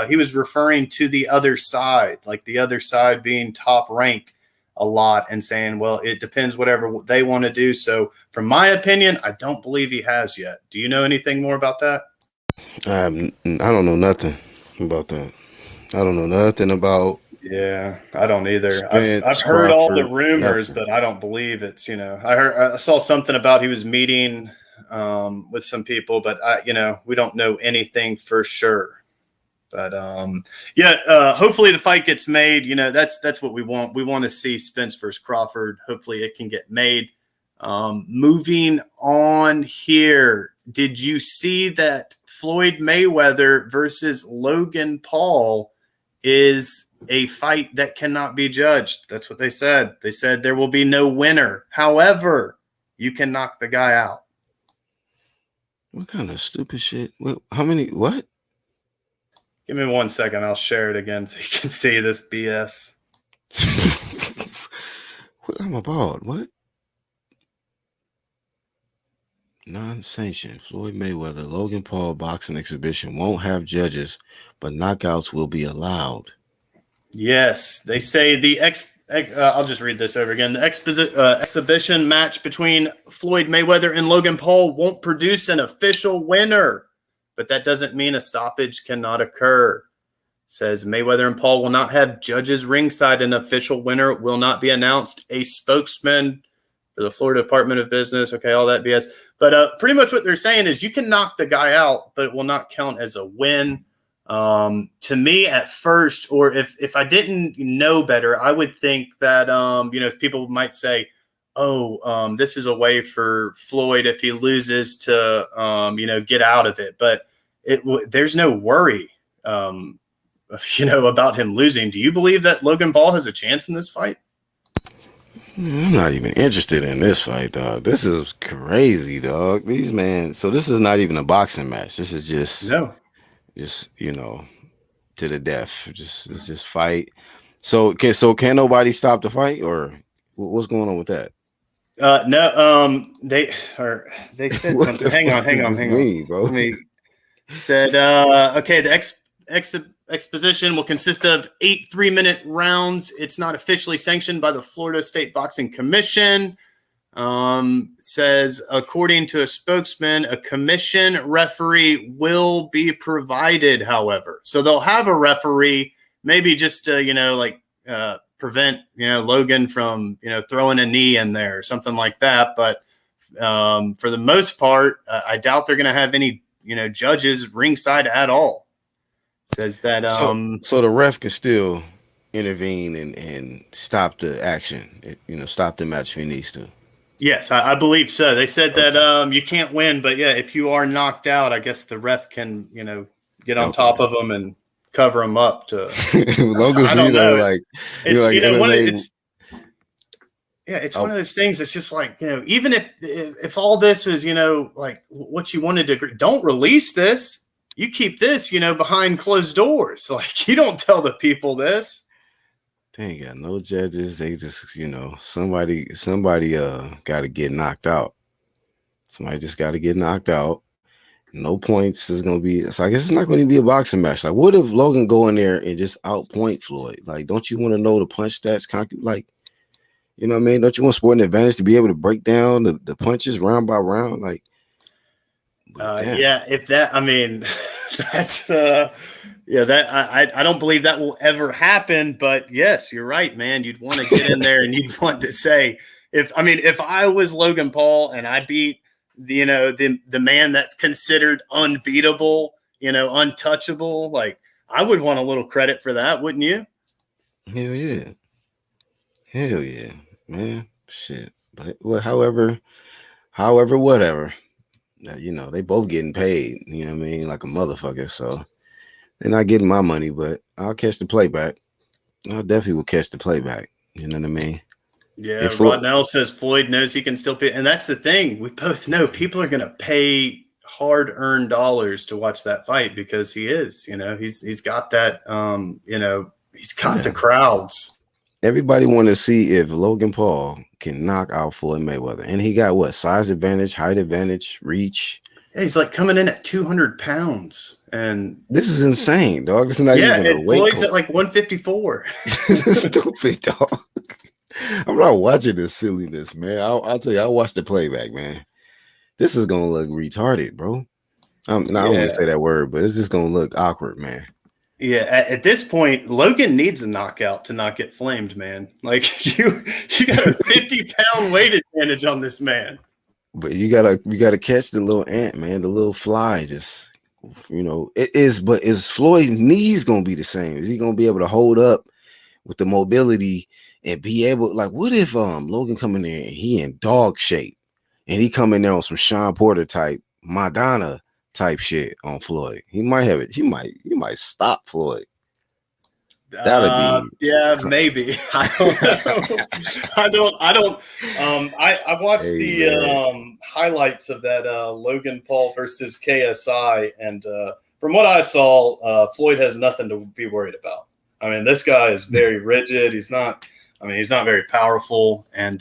he was referring to the other side, like the other side being top rank a lot, and saying, well, it depends whatever they want to do. So from my opinion, I don't believe he has yet. Do you know anything more about that? I don't know nothing about that. I don't know nothing about. Yeah, I don't either. I've heard all the rumors, but I don't believe it's, I saw something about he was meeting with some people, but we don't know anything for sure. But hopefully the fight gets made. That's what we want. We want to see Spence versus Crawford. Hopefully it can get made. Moving on here, did you see that Floyd Mayweather versus Logan Paul is a fight that cannot be judged? That's what they said. They said there will be no winner. However, you can knock the guy out. What kind of stupid shit? How many? What? Give me 1 second. I'll share it again so you can see this BS. What I'm about? What? Non-sanctioned Floyd Mayweather Logan Paul boxing exhibition won't have judges, but knockouts will be allowed. Yes, they say I'll just read this over again. The exhibition match between Floyd Mayweather and Logan Paul won't produce an official winner, but that doesn't mean a stoppage cannot occur. Says Mayweather and Paul will not have judges ringside. An official winner will not be announced. A spokesman for the Florida Department of Business. Okay, all that BS. But pretty much what they're saying is you can knock the guy out, but it will not count as a win. To me at first, or if I didn't know better, I would think that, people might say, this is a way for Floyd, if he loses, to, get out of it. But there's no worry, about him losing. Do you believe that Logan Paul has a chance in this fight? I'm not even interested in this fight, dog. This is crazy, dog. These man. So this is not even a boxing match. This is just to the death. It's just fight. So can nobody stop the fight, or what's going on with that? No. They said something. Hang on, bro. Said okay. The exposition will consist of 8 3-minute rounds. It's not officially sanctioned by the Florida State Boxing Commission. Says, according to a spokesman, a commission referee will be provided, however. So they'll have a referee, maybe just to, prevent, Logan from, throwing a knee in there or something like that. But for the most part, I doubt they're going to have any, judges ringside at all. Says that so the ref can still intervene and stop the action, stop the match if he needs to. Yes, I believe so. They said that you can't win, but yeah, if you are knocked out, I guess the ref can, get on top of them and cover them up. To Logan's, I don't know. like it's one of those things that's just like, even if all this is, like what you wanted to agree, don't release this. You keep this, behind closed doors. Like, you don't tell the people this. They ain't got no judges. They just, somebody got to get knocked out. Somebody just got to get knocked out. No points is going to be. So I guess it's not going to be a boxing match. Like, what if Logan go in there and just outpoint Floyd? Like, don't you want to know the punch stats? Like, you know what I mean? Don't you want sporting advantage to be able to break down the punches round by round? Like, if that, I mean, that's that I don't believe that will ever happen. But yes, you're right, man. You'd want to get in there and you'd want to say, if I was Logan Paul and I beat the man that's considered unbeatable, untouchable, like, I would want a little credit for that, wouldn't you? Hell yeah, man. Shit. But however, whatever. They both getting paid, you know what I mean, like a motherfucker. So they're not getting my money, but I'll catch the playback. I definitely will catch the playback. You know what I mean? Yeah, Rodnell says Floyd knows he can still pay. And that's the thing. We both know people are going to pay hard-earned dollars to watch that fight because he is, he's got that, he's got the crowds. Everybody want to see if Logan Paul can knock out Floyd Mayweather. And he got what? Size advantage, height advantage, reach. Yeah, he's like coming in at 200 pounds. And this is insane, dog. This is not even a weight. Floyd's at like 154. Stupid, dog. I'm not watching this silliness, man. I'll tell you, I'll watch the playback, man. This is going to look retarded, bro. I don't want to say that word, but it's just going to look awkward, man. Yeah, at this point, Logan needs a knockout to not get flamed, man. Like, you got a 50-pound weight advantage on this man. But you gotta catch the little ant, man, the little fly. Just it is. But is Floyd's knees gonna be the same? Is he gonna be able to hold up with the mobility and be able? Like, what if Logan come in there and he in dog shape and he come in there on some Sean Porter type Madonna type shit on Floyd? He might have it. He might stop Floyd. That'd be maybe. I don't know. I don't. I watched the highlights of that Logan Paul versus KSI, and from what I saw, Floyd has nothing to be worried about. I mean, this guy is very rigid. He's not very powerful, and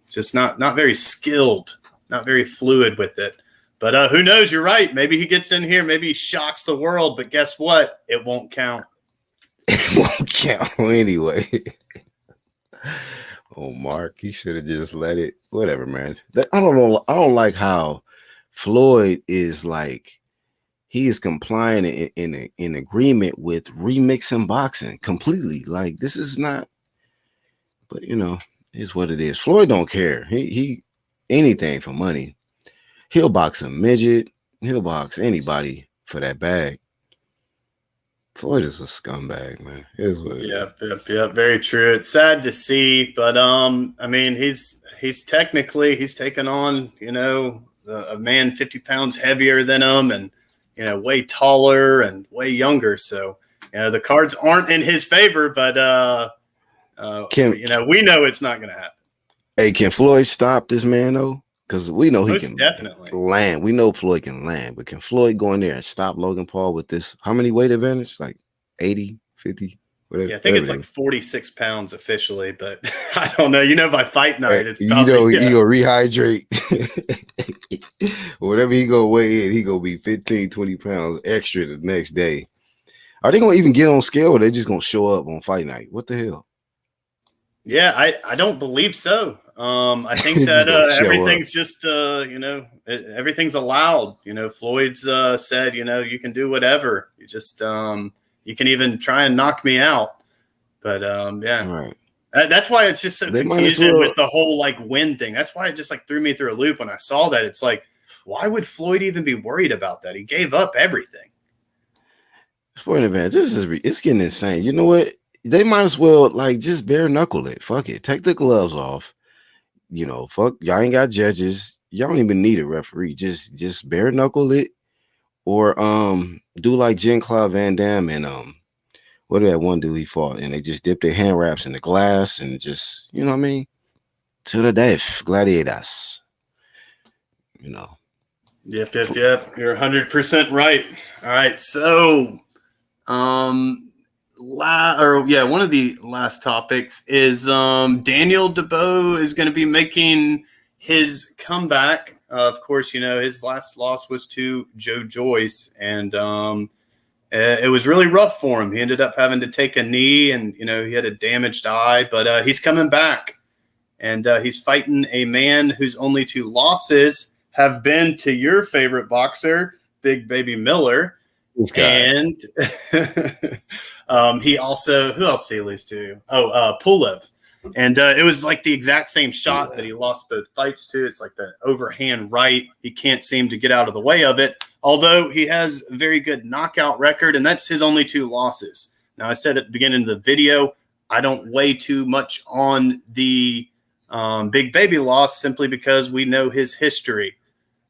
just not very skilled not very fluid with it. But who knows? You're right. Maybe he gets in here. Maybe he shocks the world. But guess what? It won't count. It won't count anyway. Oh, Mark, he should have just let it. Whatever, man. I don't know. I don't like how Floyd is like. He is complying in agreement with remixing boxing completely. Like, this is not. But is what it is. Floyd don't care. He anything for money. He'll box a midget. He'll box anybody for that bag. Floyd is a scumbag, man. It is what it is. Yep. Very true. It's sad to see, but I mean, he's taken on, a man 50 pounds heavier than him, and way taller and way younger. So the cards aren't in his favor, but we know it's not going to happen. Hey, can Floyd stop this man though? Because we know he can definitely land. We know Floyd can land, but can Floyd go in there and stop Logan Paul with this? How many weight advantage? Like 80, 50, whatever. Yeah, I think it's like 46 pounds officially, but I don't know. By fight night, it's he gonna rehydrate. Whatever he gonna weigh in, he gonna be 15, 20 pounds extra the next day. Are they gonna even get on scale, or they just gonna show up on fight night? What the hell? Yeah, I don't believe so. I think that everything's just everything's allowed. Floyd's said, you can do whatever. You just you can even try and knock me out. But yeah. Right. That's why it's just so confusing with the whole win thing. That's why it just threw me through a loop when I saw that. It's like, why would Floyd even be worried about that? He gave up everything. Floyd advantage. It's getting insane. You know what? They might as well just bare knuckle it. Fuck it. Take the gloves off. Fuck, y'all ain't got judges. Y'all don't even need a referee. Just bare knuckle it, or do like Jean-Claude Van Damme and what did that one dude he fought, and they just dipped their hand wraps in the glass and just what I mean, to the death, gladiators. Yep. You're 100% right. All right, so one of the last topics is Daniel Dubois is going to be making his comeback. Of course, his last loss was to Joe Joyce, and it was really rough for him. He ended up having to take a knee, and he had a damaged eye, but he's coming back, and he's fighting a man whose only two losses have been to your favorite boxer, Big Baby Miller. And he also, who else did he lose to? Pulev. And it was like the exact same shot that he lost both fights to. It's like the overhand right. He can't seem to get out of the way of it, although he has a very good knockout record, and that's his only two losses. Now, I said at the beginning of the video, I don't weigh too much on the Big Baby loss simply because we know his history.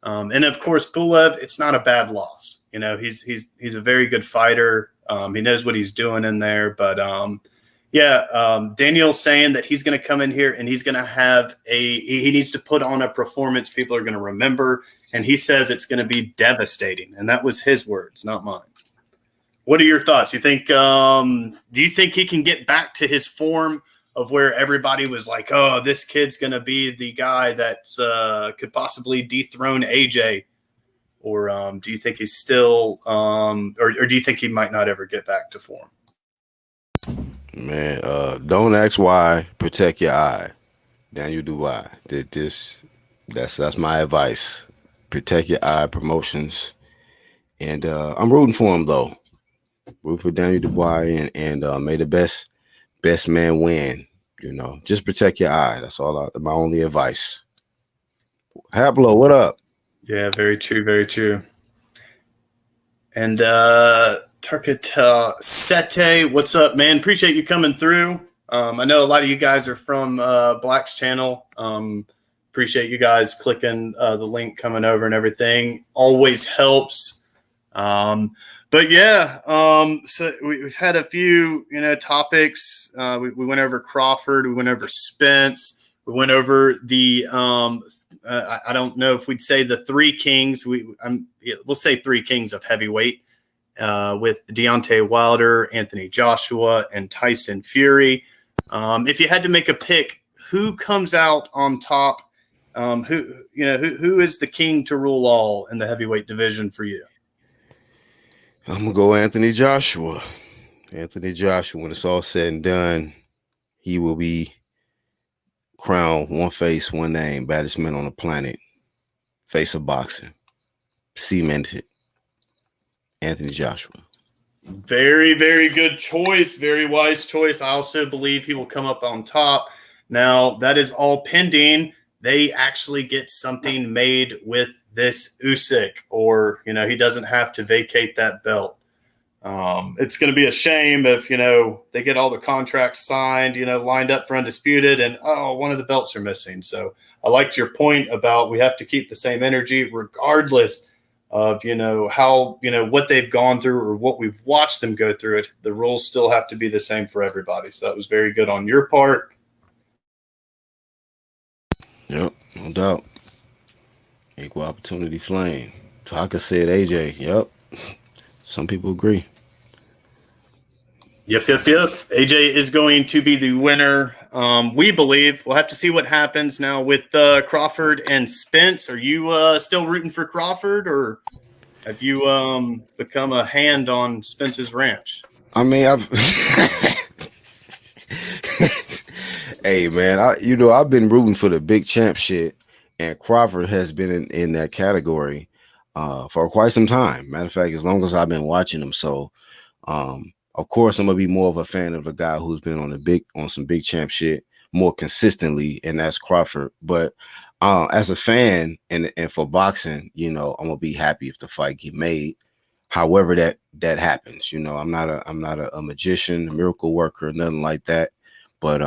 And of course, Pulev, it's not a bad loss. He's a very good fighter. He knows what he's doing in there. But Daniel's saying that he's going to come in here and he's going to have he needs to put on a performance people are going to remember. And he says it's going to be devastating. And that was his words, not mine. What are your thoughts? Do you think he can get back to his form of where everybody was like, oh, this kid's going to be the guy that could possibly dethrone AJ? Or do you think he's still or do you think he might not ever get back to form? Man, don't ask why, protect your eye. Daniel Dubois. That's my advice. Protect your eye, promotions. And I'm rooting for him though. Root for Daniel Dubois and may the best man win. Just protect your eye. That's all my only advice. Hablo, what up? Yeah, very true, very true. And Tarkatel Sete, what's up, man? Appreciate you coming through. I know a lot of you guys are from Black's channel. Appreciate you guys clicking the link, coming over and everything. Always helps. But yeah, so we've had a few, topics. We went over Crawford. We went over Spence. We went over the I don't know if we'd say the three kings. We'll say three kings of heavyweight with Deontay Wilder, Anthony Joshua, and Tyson Fury. If you had to make a pick, who comes out on top who is the king to rule all in the heavyweight division for you? I'm gonna go Anthony Joshua. Anthony Joshua, when it's all said and done, he will be crowned one face, one name, baddest man on the planet, face of boxing, cemented. Anthony Joshua. Very, very good choice. Very wise choice. I also believe he will come up on top. Now, that is all pending. They actually get something made with this Usyk, or, he doesn't have to vacate that belt. It's going to be a shame if, they get all the contracts signed, lined up for undisputed, and, one of the belts are missing. So I liked your point about we have to keep the same energy regardless of, how, what they've gone through or what we've watched them go through it. The rules still have to be the same for everybody. So that was very good on your part. Yep, no doubt. Equal opportunity flame. Taka said AJ. Yep. Some people agree. Yep. AJ is going to be the winner. We believe. We'll have to see what happens now with Crawford and Spence. Are you still rooting for Crawford, or have you become a hand on Spence's ranch? I mean, hey man, I've been rooting for the big champ shit, and Crawford has been in that category for quite some time. Matter of fact, as long as I've been watching him. So of course, I'm gonna be more of a fan of the guy who's been on some big champ shit more consistently, and that's Crawford. But as a fan and for boxing, I'm gonna be happy if the fight get made. However that happens, I'm not a magician, a miracle worker, nothing like that. But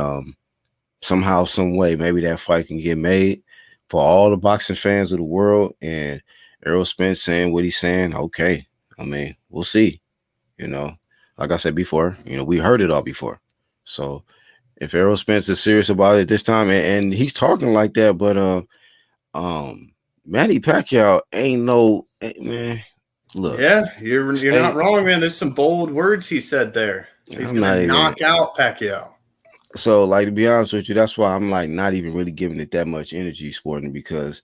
somehow, some way, maybe that fight can get made for all the boxing fans of the world. And Errol Spence saying what he's saying, okay. I mean, we'll see. Like I said before, we heard it all before. So if Errol Spence is serious about it this time, and he's talking like that, but Manny Pacquiao ain't no man. Look, yeah, you're not wrong, man. There's some bold words he said there. He's gonna knock out Pacquiao. So, like, to be honest with you, that's why I'm like not even really giving it that much energy, Sporting, because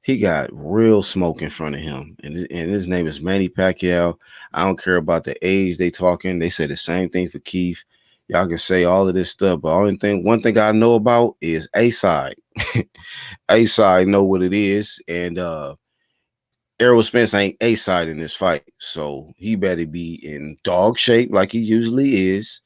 he got real smoke in front of him, and his name is Manny Pacquiao. I don't care about the age they talking. They say the same thing for Keith. Y'all can say all of this stuff, but one thing I know about is A-side. A-side know what it is, and Errol Spence ain't A-side in this fight, so he better be in dog shape like he usually is,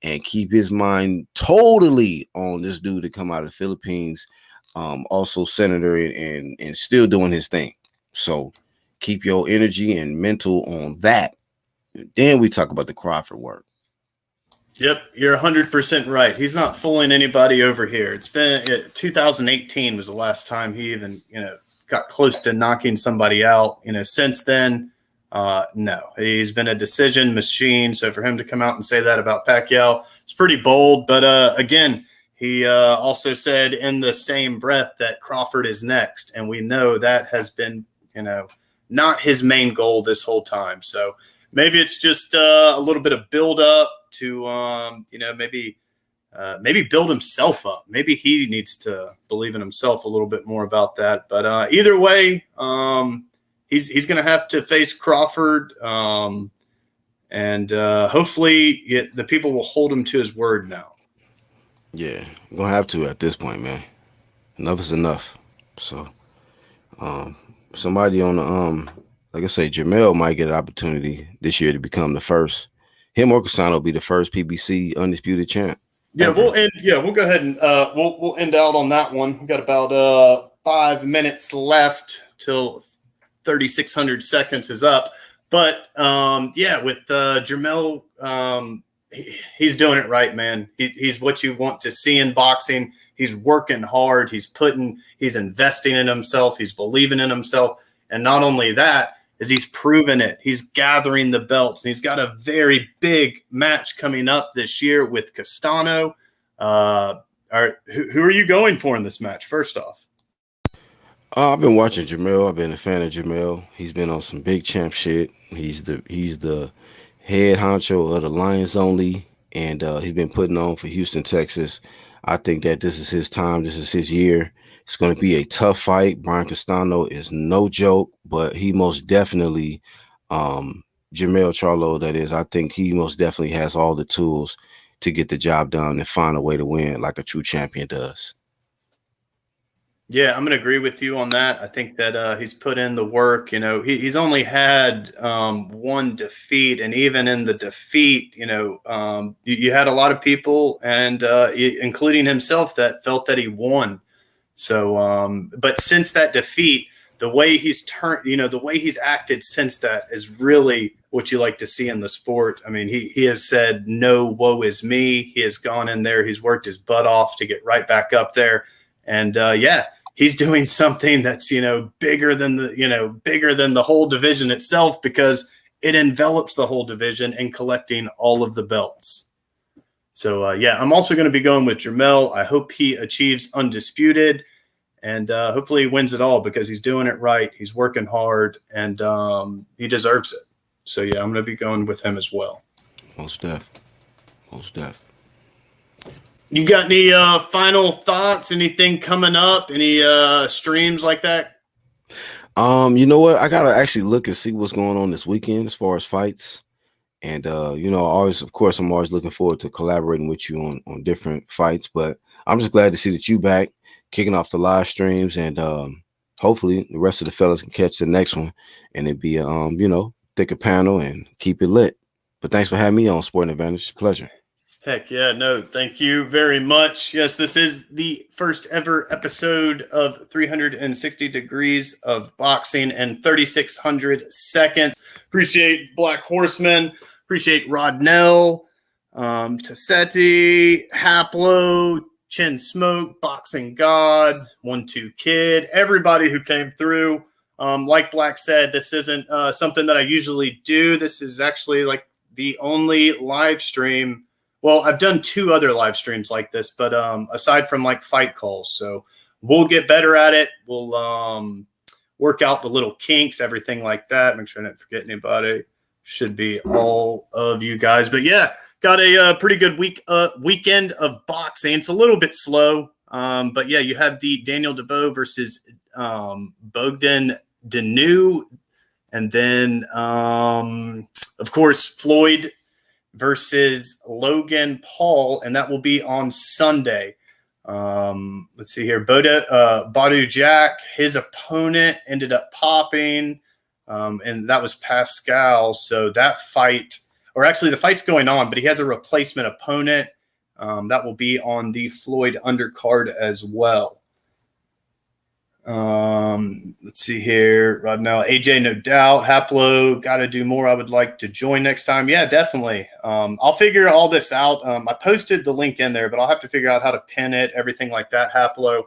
and keep his mind totally on this dude to come out of the Philippines. Also senator and still doing his thing. So keep your energy and mental on that. Then we talk about the Crawford work. Yep, you're 100% right. He's not fooling anybody over here. It's been 2018 was the last time he even got close to knocking somebody out. Since then, no, he's been a decision machine. So for him to come out and say that about Pacquiao, it's pretty bold. But again, he also said in the same breath that Crawford is next. And we know that has been, not his main goal this whole time. So maybe it's just a little bit of build up to, maybe build himself up. Maybe he needs to believe in himself a little bit more about that. But either way, he's going to have to face Crawford. And hopefully the people will hold him to his word now. Yeah, I'm gonna have to at this point, man. Enough is enough. So, somebody on the like I say, Jamel might get an opportunity this year to become the first. Him or Kasano will be the first PBC undisputed champ. Yeah, we'll go ahead and we'll end out on that one. We've got about 5 minutes left till 3,600 seconds is up. But with Jamel. He's doing it right, man. He's what you want to see in boxing. He's working hard. He's investing in himself. He's believing in himself. And not only that, is he's proven it. He's gathering the belts. And he's got a very big match coming up this year with Castano. Who are you going for in this match, first off? I've been watching Jamel. I've been a fan of Jamel. He's been on some big champ shit. He's the head honcho of the Lions Only, and he's been putting on for Houston, Texas. I think that this is his time. This is his year. It's going to be a tough fight. Brian Castano is no joke, but he most definitely, Jermell Charlo, that is, I think he most definitely has all the tools to get the job done and find a way to win like a true champion does. Yeah, I'm going to agree with you on that. I think that he's put in the work. He's only had one defeat, and even in the defeat, you had a lot of people, and including himself, that felt that he won. So, but since that defeat, the way he's turned, the way he's acted since that is really what you like to see in the sport. I mean, he has said, no, woe is me. He has gone in there. He's worked his butt off to get right back up there. And he's doing something that's, bigger than the whole division itself, because it envelops the whole division in collecting all of the belts. So, I'm also going to be going with Jermell. I hope he achieves undisputed, and hopefully he wins it all, because he's doing it right. He's working hard, and he deserves it. So, I'm going to be going with him as well. Most def. You got any final thoughts? Anything coming up? Any streams like that? You know what? I got to actually look and see what's going on this weekend as far as fights. And, I'm always looking forward to collaborating with you on different fights. But I'm just glad to see that you back, kicking off the live streams. And hopefully the rest of the fellas can catch the next one. And it'd be, thicker panel and keep it lit. But thanks for having me on Sporting Advantage. Pleasure. Heck yeah, no, thank you very much. Yes, this is the first ever episode of 360 Degrees of Boxing in 3,600 seconds. Appreciate Black Horseman. Appreciate Rodnell, Tassetti, Haplo, Chin Smoke, Boxing God, 1-2 Kid, everybody who came through. Like Black said, this isn't something that I usually do. This is actually like the only live stream. Well, I've done 2 other live streams like this, but aside from like fight calls. So we'll get better at it. We'll work out the little kinks, everything like that. Make sure I don't forget anybody. Should be all of you guys. But yeah, got a pretty good weekend of boxing. It's a little bit slow. But yeah, you have the Daniel Dubois versus Bogdan Danu. And then, of course, Floyd versus Logan Paul, and that will be on Sunday. Let's see here. Badu Jack, his opponent ended up popping, and that was Pascal. So that fight, or actually the fight's going on, but he has a replacement opponent. That will be on the Floyd undercard as well. Let's see here right now. AJ, no doubt. Haplo, got to do more. I would like to join next time. Yeah, definitely. I'll figure all this out. I posted the link in there, but I'll have to figure out how to pin it, everything like that, Haplo.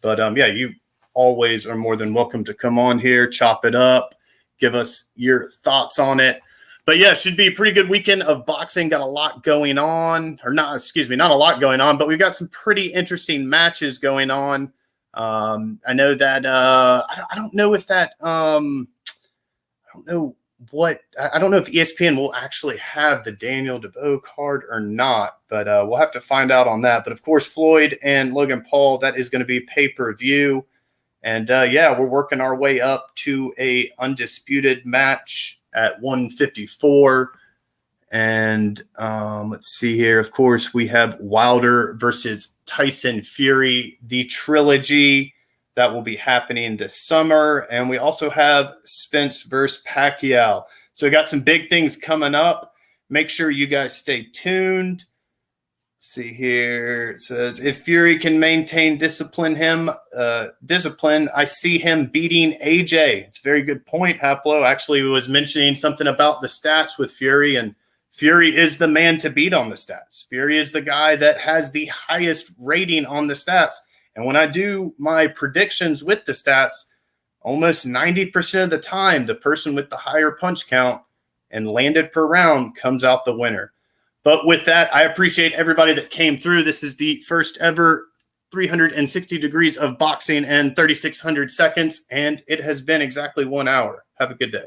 But you always are more than welcome to come on here, chop it up, give us your thoughts on it. But yeah, it should be a pretty good weekend of boxing. Got a lot going on, or not, not a lot going on, but we've got some pretty interesting matches going on. I know that I don't know if that I don't know if ESPN will actually have the Daniel Dubois card or not, but we'll have to find out on that. But of course, Floyd and Logan Paul, that is going to be pay-per-view. And we're working our way up to a undisputed match at 154. And let's see here. Of course, we have Wilder versus Tyson Fury, the trilogy that will be happening this summer. And we also have Spence versus Pacquiao. So we got some big things coming up. Make sure you guys stay tuned. Let's see here. It says, if Fury can maintain discipline, I see him beating AJ. It's a very good point, Haplo. Actually, was mentioning something about the stats with Fury, and Fury is the man to beat on the stats. Fury is the guy that has the highest rating on the stats. And when I do my predictions with the stats, almost 90% of the time, the person with the higher punch count and landed per round comes out the winner. But with that, I appreciate everybody that came through. This is the first ever 360 Degrees of Boxing in 3,600 seconds, and it has been exactly 1 hour. Have a good day.